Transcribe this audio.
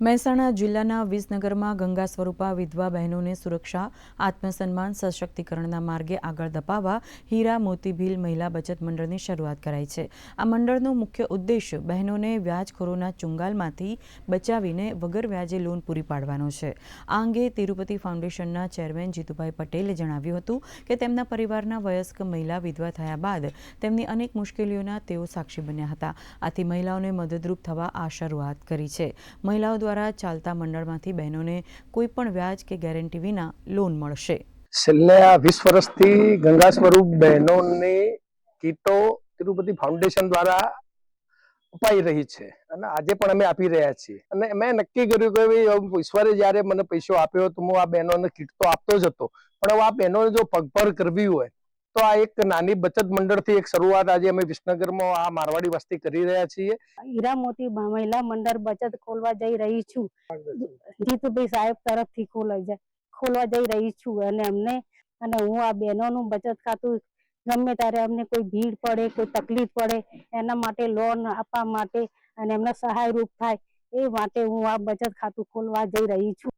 મહેસાણા જિલ્લાના વિસનગરમાં ગંગા સ્વરૂપા વિધવા બહેનોને સુરક્ષા, આત્મસન્માન, સશક્તિકરણના માર્ગે આગળ ધપાવવા હીરા મોતી ભીલ મહિલા બચત મંડળની શરૂઆત કરાઈ છે। આ મંડળનો મુખ્ય ઉદ્દેશ બહેનોને વ્યાજખોરોના ચુંગાલમાંથી બચાવીને વગર વ્યાજે લોન પૂરી પાડવાનો છે। આ અંગે તિરુપતિ ફાઉન્ડેશનના ચેરમેન જીતુભાઈ પટેલે જણાવ્યું હતું કે તેમના પરિવારના વયસ્ક મહિલા વિધવા થયા બાદ તેમની અનેક મુશ્કેલીઓના તેઓ સાક્ષી બન્યા હતા। આથી મહિલાઓને મદદરૂપ થવા આ શરૂઆત કરી છે। મહિલાઓ દ્વારા ચાલતા મંડળમાંથી બહેનોને કોઈ પણ વ્યાજ કે ગેરંટી વિના લોન મળશે। છેલ્લે 20 વર્ષથી ગંગા સ્વરૂપ બહેનોની કીટો તિરુપતિ ફાઉન્ડેશન દ્વારા અપાઈ રહી છે અને આજે પણ અમે આપી રહ્યા છીએ અને મેં નક્કી કર્યું કે ભાઈ ઈશ્વરે જ્યારે મને પૈસો આપ્યો તો હું આ બહેનોને કીટ તો આપતો જ હતો, પણ આ બહેનોને જો પગભર કરવી હોય તો આ એક નાની બચત મંડળથી એક શરૂઆત આજે અમે વિસનગરમાં આ મારવાડી વસ્તી કરી રહ્યા છીએ। હીરા મોતી મહિલા મંડળ બચત ખોલવા જઈ રહી છું, જીતુભાઈ સાહેબ તરફથી ખોલવા જઈ રહી છું અને હું આ બહેનોનું બચત ખાતું ગમે ત્યારે અમને કોઈ ભીડ પડે, કોઈ તકલીફ પડે એના માટે લોન આપવા માટે અને એમને સહાયરૂપ થાય એ માટે હું આ બચત ખાતું ખોલવા જઈ રહી છું।